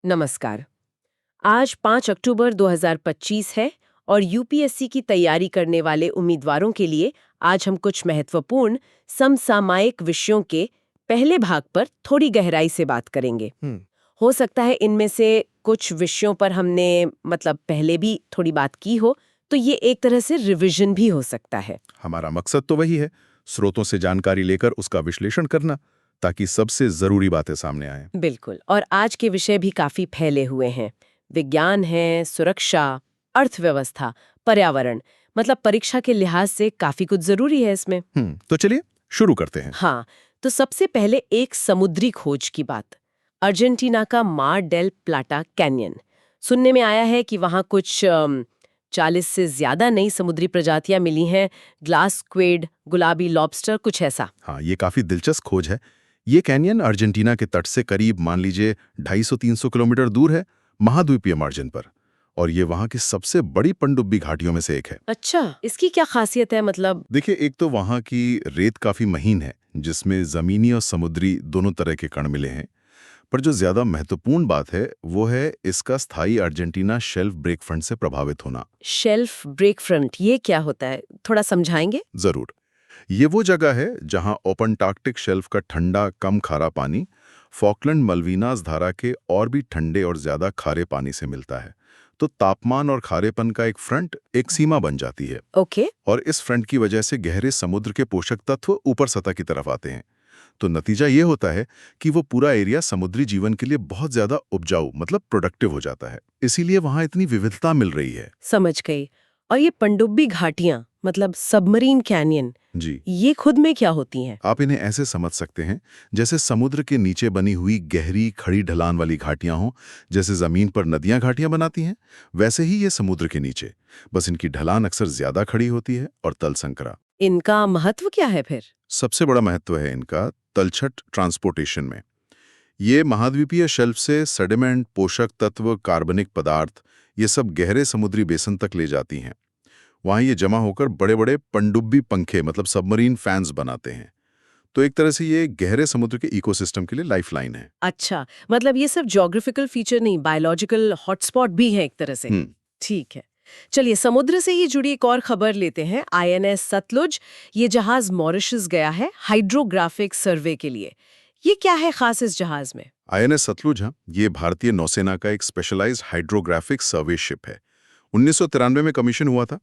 नमस्कार। आज 5 अक्टूबर 2025 है और यूपीएससी की तैयारी करने वाले उम्मीदवारों के लिए आज हम कुछ महत्वपूर्ण समसामयिक विषयों के पहले भाग पर थोड़ी गहराई से बात करेंगे। हो सकता है इनमें से कुछ विषयों पर हमने पहले भी थोड़ी बात की हो, तो ये एक तरह से रिवीजन भी हो सकता है। हमारा मकसद तो वही है, स्रोतों से जानकारी लेकर उसका विश्लेषण करना, ताकि सबसे जरूरी बातें सामने आए। बिल्कुल। और आज के विषय भी काफी फैले हुए हैं। विज्ञान है, सुरक्षा, अर्थव्यवस्था, पर्यावरण, परीक्षा के लिहाज से काफी कुछ जरूरी है इसमें। तो चलिए शुरू करते हैं। हाँ, तो सबसे पहले एक समुद्री खोज की बात। अर्जेंटीना का मार डेल प्लाटा कैनियन। सुनने में आया है कि वहाँ कुछ 40 से ज्यादा नई समुद्री प्रजातियां मिली हैं। ग्लास स्क्विड, गुलाबी लॉबस्टर, कुछ ऐसा। हाँ, ये काफी दिलचस्प खोज है। ये कैनियन अर्जेंटीना के तट से करीब मान लीजिए 250-300 किलोमीटर दूर है, महाद्वीपीय मार्जिन पर। और ये वहाँ की सबसे बड़ी पनडुब्बी घाटियों में से एक है। अच्छा, इसकी क्या खासियत है देखिए, एक तो वहाँ की रेत काफी महीन है, जिसमें जमीनी और समुद्री दोनों तरह के कण मिले हैं। पर जो ज्यादा महत्वपूर्ण बात है वो है इसका स्थायी अर्जेंटीना शेल्फ ब्रेक फ्रंट से प्रभावित होना। शेल्फ ब्रेक फ्रंट ये क्या होता है, थोड़ा समझाएंगे? जरूर। ये वो जगह है जहां ओपनटार्कटिक शेल्फ का ठंडा कम खारा पानी फॉकलैंड मल्विनास धारा के और भी ठंडे और ज्यादा खारे पानी से मिलता है। तो तापमान और खारेपन का एक फ्रंट एक सीमा बन जाती है। ओके। और इस फ्रंट की वजह से गहरे समुद्र के पोषक तत्व ऊपर सतह की तरफ आते हैं। तो नतीजा ये होता है कि वो पूरा एरिया समुद्री जीवन के लिए बहुत ज्यादा उपजाऊ प्रोडक्टिव हो जाता है। इसीलिए वहां इतनी विविधता मिल रही है। समझ गई। और ये पनडुब्बी घाटियां सबमरीन कैनियन, जी, ये खुद में क्या होती हैं? आप इन्हें ऐसे समझ सकते हैं जैसे समुद्र के नीचे बनी हुई गहरी खड़ी ढलान वाली घाटियां हों। जैसे जमीन पर नदियां घाटियां बनाती हैं, वैसे ही ये समुद्र के नीचे, बस इनकी ढलान अक्सर ज्यादा खड़ी होती है और तल संकरा। इनका महत्व क्या है फिर? सबसे बड़ा महत्व है इनका तलछट ट्रांसपोर्टेशन में। ये महाद्वीपीय शेल्फ से सेडिमेंट, पोषक तत्व, कार्बनिक पदार्थ, ये सब गहरे समुद्री बेसन तक ले जाती हैं। वहां ये जमा होकर बड़े बड़े पनडुब्बी पंखे सबमरीन फैंस बनाते हैं। तो एक तरह से ये गहरे समुद्र के इकोसिस्टम के लिए लाइफलाइन है। अच्छा, ये सब ज्योग्राफिकल फीचर नहीं, बायोलॉजिकल हॉटस्पॉट भी है एक तरह से। ठीक है। चलिए, समुद्र से ये जुड़ी एक और खबर लेते हैं। आईएनएस सतलुज, ये जहाज मॉरिशस गया है हाइड्रोग्राफिक सर्वे के लिए। ये क्या है खास इस जहाज में? आईएनएस सतलुज, हाँ, ये भारतीय नौसेना का एक स्पेशलाइज्ड हाइड्रोग्राफिक सर्वे शिप है। 1993 में कमीशन हुआ था।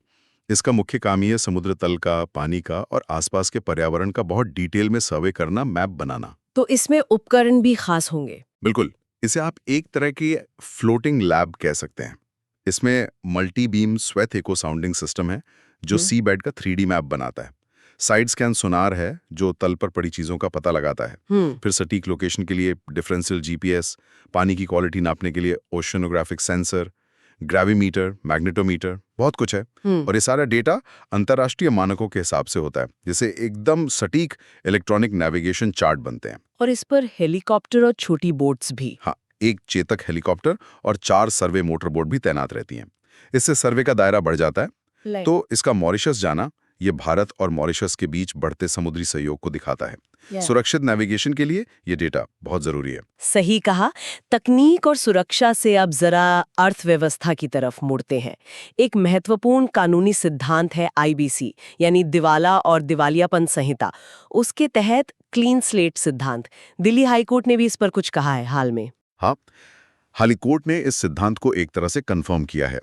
इसका मुख्य काम ये समुद्र तल का, पानी का और आसपास के पर्यावरण का बहुत डिटेल में सर्वे करना, मैप बनाना। तो इसमें उपकरण भी खास होंगे? बिल्कुल। इसे आप एक तरह की फ्लोटिंग लैब कह सकते हैं। इसमें multi beam swath echo sounding system है जो सी बेड का 3D मैप बनाता है। साइड स्कैन सोनार है जो तल पर पड़ी चीजों का पता लगाता है। फिर सटीक लोकेशन के लिए डिफरेंशियल जीपीएस, पानी की क्वालिटी नापने के लिए ओशनोग्राफिक सेंसर, ग्रेविमीटर, मैग्नेटोमीटर, बहुत कुछ है। और ये सारा डेटा अंतर्राष्ट्रीय मानकों के हिसाब से होता है, जिसे एकदम सटीक इलेक्ट्रॉनिक नेविगेशन चार्ट बनते हैं। और इस पर हेलीकॉप्टर और छोटी बोट्स भी? हाँ, एक चेतक हेलीकॉप्टर और 4 सर्वे मोटर बोट भी तैनात रहती हैं। इससे सर्वे का दायरा बढ़ जाता है। तो इसका मॉरिशस जाना, ये भारत और मॉरिशस के बीच बढ़ते समुद्री सहयोग को दिखाता है। सुरक्षित नेविगेशन के लिए ये डेटा बहुत जरूरी है। सही कहा। तकनीक और सुरक्षा से अब जरा अर्थव्यवस्था की तरफ मुड़ते हैं। एक महत्वपूर्ण कानूनी सिद्धांत है आईबीसी, यानी दिवाला और दिवालियापन संहिता। उसके तहत क्लीन स्लेट सिद्धांत। दिल्ली हाईकोर्ट ने भी इस पर कुछ कहा है हाल में। हाँ, हाल ही कोर्ट ने इस सिद्धांत को एक तरह से कंफर्म किया है।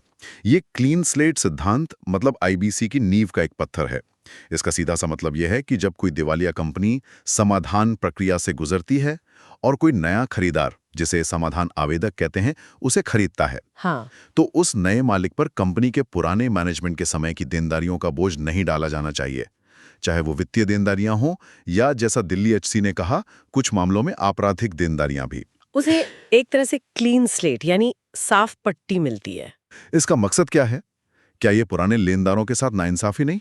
ये क्लीन स्लेट सिद्धांत आईबीसी की नींव का एक पत्थर है। इसका सीधा सा मतलब यह है कि जब कोई दिवालिया कंपनी समाधान प्रक्रिया से गुजरती है और कोई नया खरीदार, जिसे समाधान आवेदक कहते हैं, उसे खरीदता है, हाँ, तो उस नए मालिक पर कंपनी के पुराने मैनेजमेंट के समय की देनदारियों का बोझ नहीं डाला जाना चाहिए, चाहे वो वित्तीय देनदारियां हों या, जैसा दिल्ली एचसी ने कहा, कुछ मामलों में आपराधिक देनदारियां भी। उसे एक तरह से क्लीन स्लेट यानी साफ पट्टी मिलती है। इसका मकसद क्या है? क्या ये पुराने लेनदारों के साथ नाइंसाफी नहीं?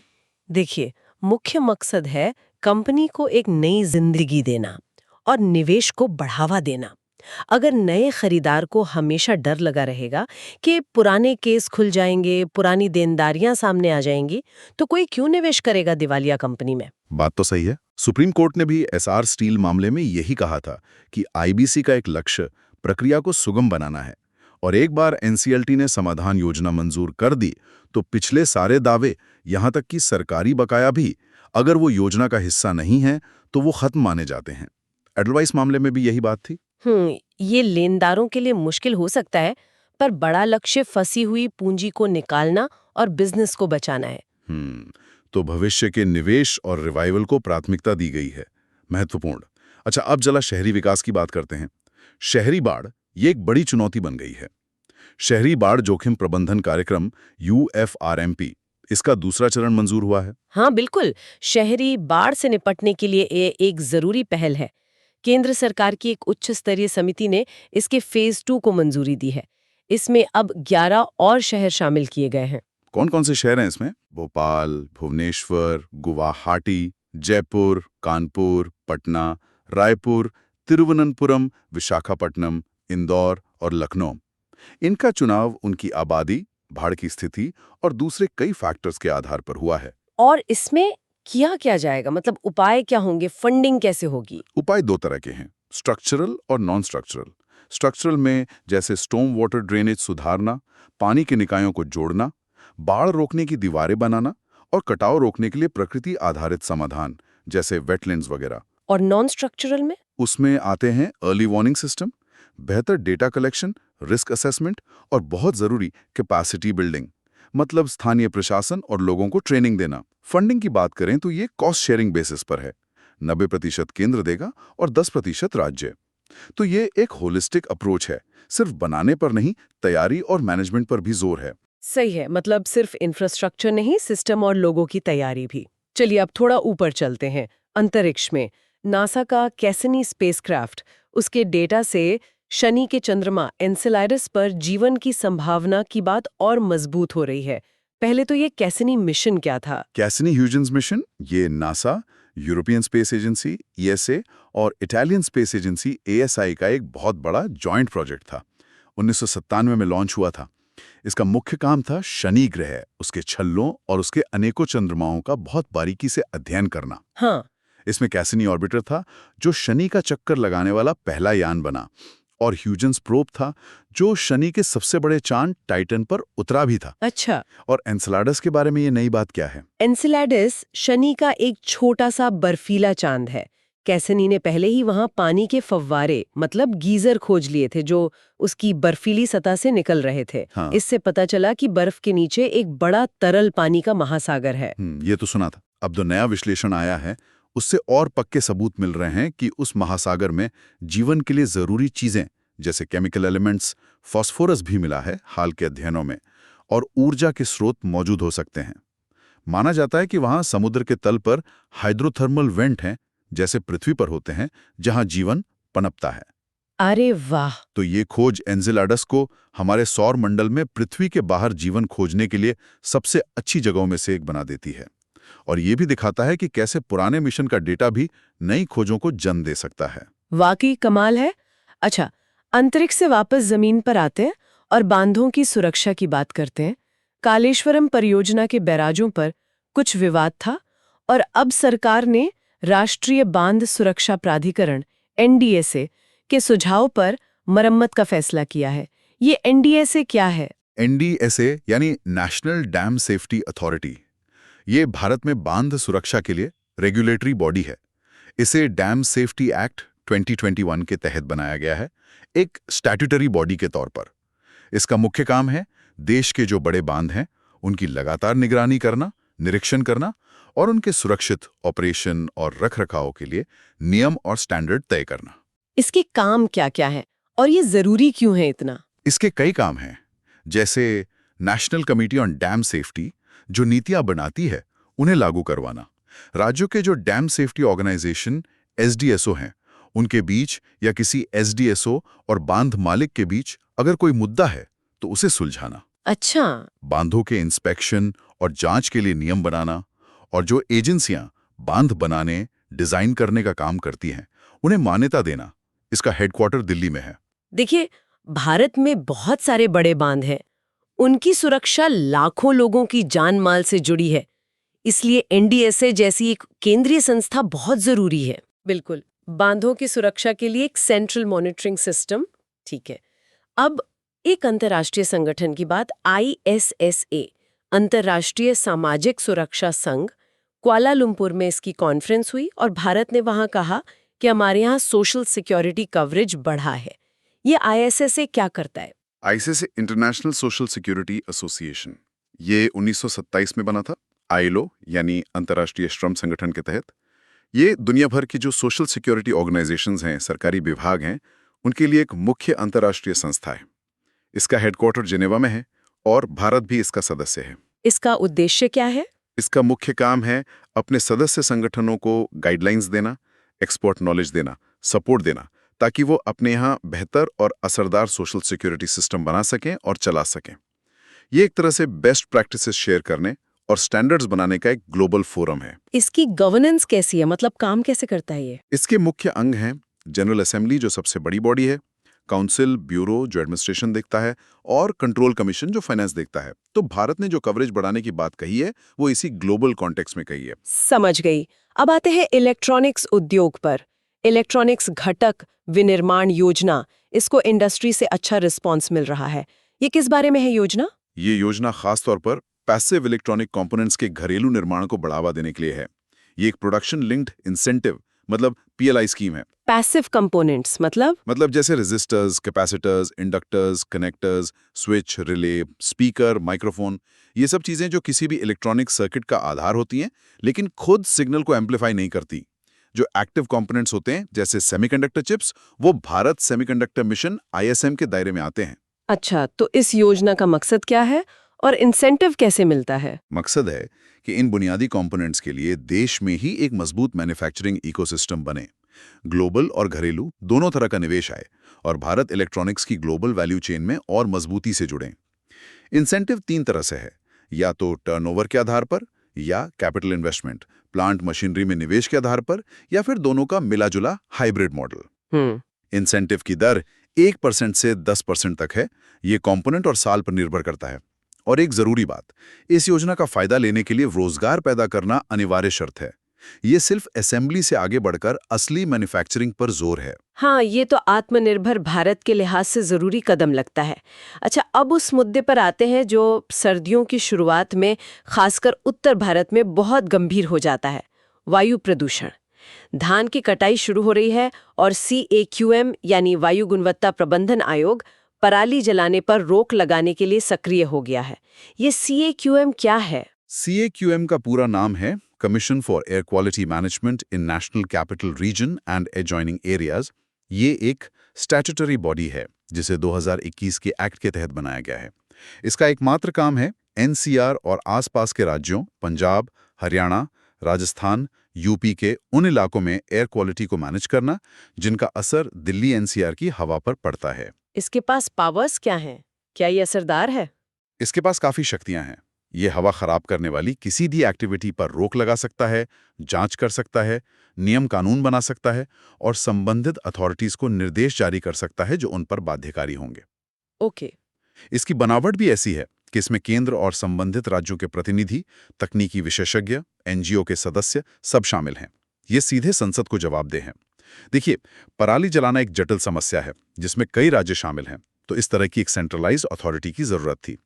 देखिए, मुख्य मकसद है कंपनी को एक नई जिंदगी देना और निवेश को बढ़ावा देना। अगर नए खरीदार को हमेशा डर लगा रहेगा कि पुराने केस खुल जाएंगे, पुरानी देनदारियां सामने आ जाएंगी, तो कोई क्यों निवेश करेगा दिवालिया कंपनी में? बात तो सही है। सुप्रीम कोर्ट ने भी एसआर स्टील मामले में यही कहा था कि आईबीसी का एक लक्ष्य प्रक्रिया को सुगम बनाना है। और एक बार एनसीएलटी ने समाधान योजना मंजूर कर दी तो पिछले सारे दावे, यहां तक कि सरकारी बकाया भी, अगर वो योजना का हिस्सा नहीं है तो वो खत्म माने जाते हैं। एडलवाइस मामले में भी यही बात थी। ये लेनदारों के लिए मुश्किल हो सकता है, पर बड़ा लक्ष्य फंसी हुई पूंजी को निकालना और बिजनेस को बचाना है। तो भविष्य के निवेश और रिवाइवल को प्राथमिकता दी गई है। महत्वपूर्ण। अच्छा, अब जरा शहरी विकास की बात करते हैं। शहरी बाढ़ ये एक बड़ी चुनौती बन गई है। शहरी बाढ़ जोखिम प्रबंधन कार्यक्रम UFRMP, इसका दूसरा चरण मंजूर हुआ है। हाँ बिल्कुल, शहरी बाढ़ से निपटने के लिए ये एक जरूरी पहल है। केंद्र सरकार की एक उच्च स्तरीय समिति ने इसके फेज 2 को मंजूरी दी है। इसमें अब 11 और शहर शामिल किए गए हैं। कौन कौन से शहर हैं इसमें? भोपाल, भुवनेश्वर, गुवाहाटी, जयपुर, कानपुर, पटना, रायपुर, तिरुवनंतपुरम, विशाखापट्टनम, इंदौर और लखनऊ। इनका चुनाव उनकी आबादी, बाढ़ की स्थिति और दूसरे कई फैक्टर्स के आधार पर हुआ है। और इसमें किया क्या जाएगा, मतलब उपाय क्या होंगे, फंडिंग कैसे होगी? उपाय दो तरह के हैं, स्ट्रक्चरल और नॉन स्ट्रक्चरल। स्ट्रक्चरल में जैसे स्टॉर्म वाटर ड्रेनेज सुधारना, पानी के निकायों को जोड़ना, बाढ़ रोकने की दीवारें बनाना और कटाव रोकने के लिए प्रकृति आधारित समाधान जैसे वेटलैंड्स वगैरह। और नॉन स्ट्रक्चरल में? उसमें आते हैं अर्ली वार्निंग सिस्टम, बेहतर डेटा कलेक्शन, रिस्क असेसमेंट और बहुत जरूरी कैपेसिटी बिल्डिंग, मतलब स्थानीय प्रशासन और लोगों को ट्रेनिंग देना। फंडिंग की बात करें तो ये कॉस्ट शेयरिंग बेसिस पर है। 90% केंद्र देगा और 10% राज्य। तो ये एक होलिस्टिक अप्रोच है, सिर्फ बनाने पर नहीं, तैयारी और मैनेजमेंट पर भी जोर है। सही है, मतलब सिर्फ इंफ्रास्ट्रक्चर नहीं, सिस्टम और लोगों की तैयारी भी। चलिए अब थोड़ा ऊपर चलते हैं, अंतरिक्ष में। नासा का कैसिनी स्पेसक्राफ्ट, उसके डेटा से शनि के चंद्रमा एनसेलेडस पर जीवन की संभावना की बात और मजबूत हो रही है। पहले तो ये कैसिनी मिशन क्या था? कैसिनी ह्यूजेंस मिशन, ये NASA, European space agency ESA और इटालियन स्पेस एजेंसी ASI का एक बहुत बड़ा जॉइंट प्रोजेक्ट था। 1997 में लॉन्च हुआ था। इसका मुख्य काम था शनि ग्रह, उसके छल्लों और उसके अनेकों चंद्रमाओं का बहुत बारीकी से अध्ययन करना। हाँ, इसमें कैसिनी ऑर्बिटर था, जो शनि का चक्कर लगाने वाला पहला यान बना, और ह्यूजेंस प्रोब था, जो शनि के सबसे बड़े चांद टाइटन पर उतरा भी था। अच्छा। और एनसेलेडस के बारे में ये नई बात क्या है? एनसेलेडस शनि का एक छोटा सा बर्फीला चांद है। कैसिनी ने पहले ही वहां पानी के फव्वारे, मतलब गीजर खोज लिए थे, जो उसकी बर्फीली सतह से निकल रहे थे। हाँ। इससे पता चला कि बर्फ के नीचे एक बड़ा तरल पानी का महासागर है। ये तो सुना था। अब जो नया विश्लेषण आया है, उससे और पक्के सबूत मिल रहे हैं कि उस महासागर में जीवन के लिए जरूरी चीजें जैसे केमिकल एलिमेंट्स, फास्फोरस भी मिला है हाल के अध्ययनों में, और ऊर्जा के स्रोत मौजूद हो सकते हैं। माना जाता है कि वहां समुद्र के तल पर हाइड्रोथर्मल वेंट हैं, जैसे पृथ्वी पर होते हैं, जहां जीवन पनपता है। अरे वाह! तो ये खोज एनसेलेडस को हमारे सौर मंडल में पृथ्वी के बाहर जीवन खोजने के लिए सबसे अच्छी जगहों में से एक बना देती है। और ये भी दिखाता है कि कैसे पुराने मिशन का डेटा भी नई खोजों को जन्म दे सकता है। वाकई कमाल है। अच्छा, अंतरिक्ष से वापस जमीन पर आते हैं और बांधों की सुरक्षा की बात करते हैं। कालेश्वरम परियोजना के बैराजों पर कुछ विवाद था और अब सरकार ने राष्ट्रीय बांध सुरक्षा प्राधिकरण NDSA के सुझाव पर मरम्मत का फैसला किया है। ये NDSA क्या है? NDSA यानी नेशनल डैम सेफ्टी अथॉरिटी। ये भारत में बांध सुरक्षा के लिए रेगुलेटरी बॉडी है। इसे डैम सेफ्टी एक्ट 2021 के तहत बनाया गया है, एक स्टैट्यूटरी बॉडी के तौर पर। इसका मुख्य काम है देश के जो बड़े बांध हैं उनकी लगातार निगरानी करना, निरीक्षण करना और उनके सुरक्षित ऑपरेशन और रखरखाव के लिए नियम और स्टैंडर्ड तय करना। इसके काम क्या-क्या हैं और ये जरूरी क्यों है इतना? इसके कई काम हैं, जैसे national committee on dam safety जो नीतियां बनाती है उन्हें लागू करवाना, राज्यों के जो डैम सेफ्टी ऑर्गेनाइजेशन SDSO हैं उनके बीच या किसी SDSO और बांध मालिक के बीच अगर कोई मुद्दा है तो उसे सुलझाना। अच्छा। बांधों के इंस्पेक्शन और जांच के लिए नियम बनाना, और जो एजेंसियां बांध बनाने, डिजाइन करने का काम करती हैं उन्हें मान्यता देना। इसका हेडक्वार्टर दिल्ली में है। देखिए, भारत में बहुत सारे बड़े बांध हैं। उनकी सुरक्षा लाखों लोगों की जान माल से जुड़ी है, इसलिए NDSA जैसी एक केंद्रीय संस्था बहुत जरूरी है। बिल्कुल, बांधों की सुरक्षा के लिए एक सेंट्रल मॉनिटरिंग सिस्टम ठीक है। अब एक अंतर्राष्ट्रीय संगठन की बात, ISSA, अंतर्राष्ट्रीय सामाजिक सुरक्षा संघ, कुआलालंपुर में इसकी कॉन्फ्रेंस हुई और भारत ने वहां कहा कि हमारे यहाँ सोशल सिक्योरिटी कवरेज बढ़ा है। ये ISSA क्या करता है? ICC international social security association, ये 1927 में बना था, आईएलओ यानी अंतर्राष्ट्रीय श्रम संगठन के तहत। ये दुनिया भर की जो सोशल सिक्योरिटी ऑर्गेनाइजेशंस हैं, सरकारी विभाग हैं, उनके लिए एक मुख्य अंतर्राष्ट्रीय संस्था है। इसका हेडक्वार्टर जिनेवा में है और भारत भी इसका सदस्य है। इसका उद्देश्य क्या है? इसका मुख्य काम है अपने सदस्य संगठनों को गाइडलाइंस देना, एक्सपर्ट नॉलेज देना, सपोर्ट देना, ताकि वो अपने यहाँ बेहतर और असरदार सोशल सिक्योरिटी सिस्टम बना सकें और चला सकें। ये एक तरह से बेस्ट प्रैक्टिसेस शेयर करने और स्टैंडर्ड्स बनाने का एक ग्लोबल फोरम है। इसकी गवर्नेंस कैसी है, मतलब काम कैसे करता है ये? इसके मुख्य अंग हैं जनरल असेंबली, जो सबसे बड़ी बॉडी है, काउंसिल, ब्यूरो जो एडमिनिस्ट्रेशन देखता है, और कंट्रोल कमीशन जो फाइनेंस देखता है। तो भारत ने जो कवरेज बढ़ाने की बात कही है वो इसी ग्लोबल कॉन्टेक्स्ट में कही है। समझ गई। अब आते हैं इलेक्ट्रॉनिक्स उद्योग पर। इलेक्ट्रॉनिक्स घटक विनिर्माण योजना, इसको इंडस्ट्री से अच्छा रिस्पॉन्स मिल रहा है। ये किस बारे में है योजना? ये योजना खास तौर पर पैसिव इलेक्ट्रॉनिक कंपोनेंट्स के घरेलू निर्माण को बढ़ावा देने के लिए है। ये एक प्रोडक्शन लिंक्ड इंसेंटिव मतलब PLI स्कीम है। पैसिव कंपोनेंट्स मतलब जैसे resistors, capacitors, inductors, connectors, switch, relay, speaker, microphone, ये सब चीजें जो किसी भी इलेक्ट्रॉनिक सर्किट का आधार होती हैं लेकिन खुद सिग्नल को एम्पलीफाई नहीं करती। जो एक्टिव कंपोनेंट्स होते हैं जैसे सेमीकंडक्टर चिप्स, वो भारत सेमीकंडक्टर मिशन ISM के दायरे में आते हैं। अच्छा, तो इस योजना का मकसद क्या है और इंसेंटिव कैसे मिलता है? मकसद है कि इन बुनियादी कंपोनेंट्स के लिए देश में ही एक मजबूत मैन्युफैक्चरिंग इकोसिस्टम बने, ग्लोबल और घरेलू दोनों तरह का निवेश आए और भारत इलेक्ट्रॉनिक्स की ग्लोबल वैल्यू चेन में और मजबूती से जुड़े। इंसेंटिव 3 तरह से है, या तो टर्नओवर के आधार पर, या कैपिटल इन्वेस्टमेंट, प्लांट मशीनरी में निवेश के आधार पर, या फिर दोनों का मिला-जुला हाइब्रिड मॉडल। इंसेंटिव की दर 1% से 10% तक है। ये कंपोनेंट और साल पर निर्भर करता है। और एक जरूरी बात, इस योजना का फायदा लेने के लिए रोजगार पैदा करना अनिवार्य शर्त है। ये सिर्फ असेंबली से आगे बढ़कर असली मैन्युफैक्चरिंग पर जोर है। हाँ, ये तो आत्मनिर्भर भारत के लिहाज से जरूरी कदम लगता है। अच्छा, अब उस मुद्दे पर आते हैं जो सर्दियों की शुरुआत में खासकर उत्तर भारत में बहुत गंभीर हो जाता है, वायु प्रदूषण। धान की कटाई शुरू हो रही है और CAQM यानी वायु गुणवत्ता प्रबंधन आयोग पराली जलाने पर रोक लगाने के लिए सक्रिय हो गया है। ये CAQM क्या है? CAQM का पूरा नाम है commission for air quality management in national capital region and adjoining areas. ये एक स्टैट्यूटरी बॉडी है जिसे 2021 के एक्ट के तहत बनाया गया है। इसका एकमात्र काम है NCR और आसपास के राज्यों पंजाब, हरियाणा, राजस्थान, UP के उन इलाकों में एयर क्वालिटी को मैनेज करना जिनका असर दिल्ली NCR की हवा पर पड़ता है। इसके पास पावर्स क्या हैं? क्या ये असरदार है? इसके पास काफी शक्तियां हैं। ये हवा खराब करने वाली किसी भी एक्टिविटी पर रोक लगा सकता है, जांच कर सकता है, नियम कानून बना सकता है और संबंधित अथॉरिटीज को निर्देश जारी कर सकता है जो उन पर बाध्यकारी होंगे। ओके। इसकी बनावट भी ऐसी है कि इसमें केंद्र और संबंधित राज्यों के प्रतिनिधि, तकनीकी विशेषज्ञ, NGO के सदस्य सब शामिल हैं। ये सीधे संसद को जवाबदेह हैं। देखिए, पराली जलाना एक जटिल समस्या है जिसमें कई राज्य शामिल हैं, तो इस तरह की एक सेंट्रलाइज्ड अथॉरिटी की जरूरत थी।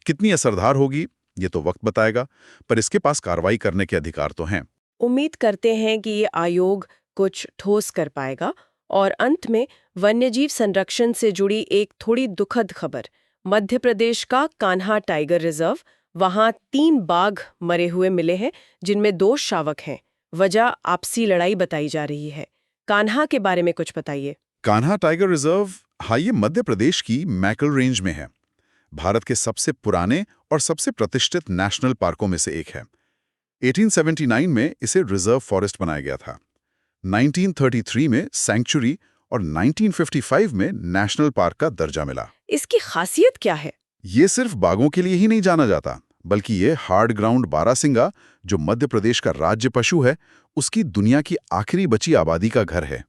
कितनी असरदार होगी ये तो वक्त बताएगा, पर इसके पास कार्रवाई करने के अधिकार तो हैं। उम्मीद करते हैं कि ये आयोग कुछ ठोस कर पाएगा। और अंत में वन्यजीव संरक्षण से जुड़ी एक थोड़ी दुखद खबर। मध्य प्रदेश का कान्हा टाइगर रिजर्व, वहां 3 बाघ मरे हुए मिले हैं जिनमें 2 शावक हैं। वजह आपसी लड़ाई बताई जा रही है। कान्हा के बारे में कुछ बताइए। कान्हा टाइगर रिजर्व, हाँ, ये मध्य प्रदेश की मैकल रेंज में है। भारत के सबसे पुराने और सबसे प्रतिष्ठित नेशनल पार्कों में से एक है। 1879 में इसे रिजर्व फॉरेस्ट बनाया गया था। 1933 में सैंक्चुरी और 1955 में नेशनल पार्क का दर्जा मिला। इसकी खासियत क्या है? ये सिर्फ बाघों के लिए ही नहीं जाना जाता, बल्कि ये हार्ड ग्राउंड बारासिंगा, जो मध्य प्रदेश का राज्य पशु है, उसकी दुनिया की आखिरी बची आबादी का घर है।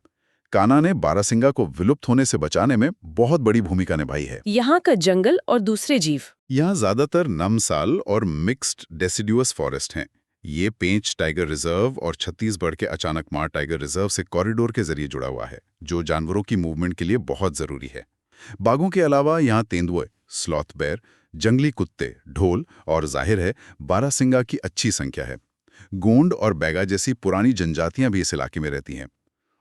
कान्हा ने बारासिंगा को विलुप्त होने से बचाने में बहुत बड़ी भूमिका निभाई है। यहाँ का जंगल और दूसरे जीव? यहाँ ज्यादातर नमसाल और मिक्स्ड डेसिडुअस फॉरेस्ट हैं। ये पेंच टाइगर रिजर्व और छत्तीसगढ़ के अचानकमार टाइगर रिजर्व से कॉरिडोर के जरिए जुड़ा हुआ है, जो जानवरों की मूवमेंट के लिए बहुत जरूरी है। बाघों के अलावा यहाँ तेंदुए, स्लॉथ बेयर, जंगली कुत्ते, ढोल और जाहिर है बारहसिंगा की अच्छी संख्या है। गोंड और बैगा जैसी पुरानी जनजातियां भी इस इलाके में रहती हैं।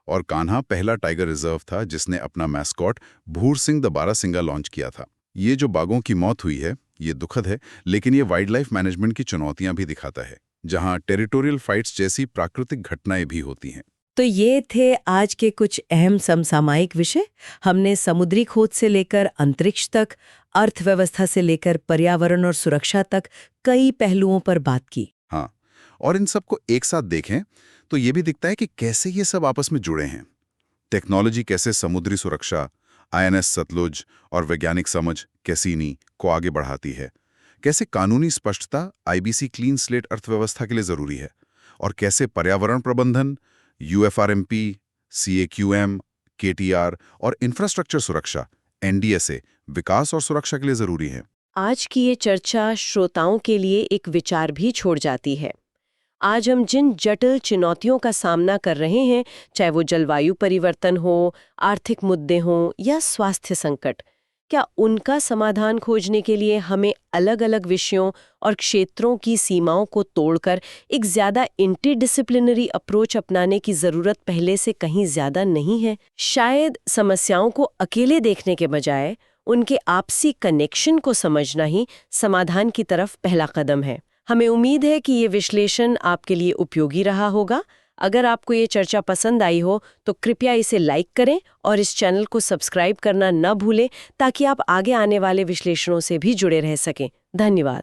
और कान्हा पहला टाइगर रिजर्व था जिसने अपना मैस्कॉट भूर सिंह द बारहसिंगा लॉन्च किया था। ये जो बाघों की मौत हुई है ये दुखद है, लेकिन ये वाइल्ड लाइफ मैनेजमेंट की चुनौतियां भी दिखाता है, जहां टेरिटोरियल फाइट्स जैसी प्राकृतिक घटनाएं भी होती हैं। तो ये थे आज के कुछ अहम समसामयिक विषय। हमने समुद्री खोज से लेकर अंतरिक्ष तक, अर्थव्यवस्था से लेकर पर्यावरण और सुरक्षा तक कई पहलुओं पर बात की। हाँ, और इन सबको एक साथ देखें तो ये भी दिखता है कि कैसे ये सब आपस में जुड़े हैं। टेक्नोलॉजी कैसे समुद्री सुरक्षा, आईएनएस सतलुज और वैज्ञानिक समझ कैसीनी को आगे बढ़ाती है, कैसे कानूनी स्पष्टता आईबीसी क्लीन स्लेट अर्थव्यवस्था के लिए जरूरी है, और कैसे पर्यावरण प्रबंधन, यूएफआरएमपी, सीएक्यूएम, केटीआर और इंफ्रास्ट्रक्चर सुरक्षा, एनडीएसए, विकास और सुरक्षा के लिए जरूरी है। आज की ये चर्चा श्रोताओं के लिए एक विचार भी छोड़ जाती है। आज हम जिन जटिल चुनौतियों का सामना कर रहे हैं, चाहे वो जलवायु परिवर्तन हो, आर्थिक मुद्दे हों या स्वास्थ्य संकट, क्या उनका समाधान खोजने के लिए हमें अलग-अलग विषयों और क्षेत्रों की सीमाओं को तोड़कर एक ज्यादा इंटरडिसिप्लिनरी अप्रोच अपनाने की जरूरत पहले से कहीं ज्यादा नहीं है? शायद समस्याओं को अकेले देखने के बजाय उनके आपसी कनेक्शन को समझना ही समाधान की तरफ पहला कदम है। हमें उम्मीद है कि ये विश्लेषण आपके लिए उपयोगी रहा होगा। अगर आपको ये चर्चा पसंद आई हो तो कृपया इसे लाइक करें और इस चैनल को सब्सक्राइब करना न भूलें ताकि आप आगे आने वाले विश्लेषणों से भी जुड़े रह सकें। धन्यवाद।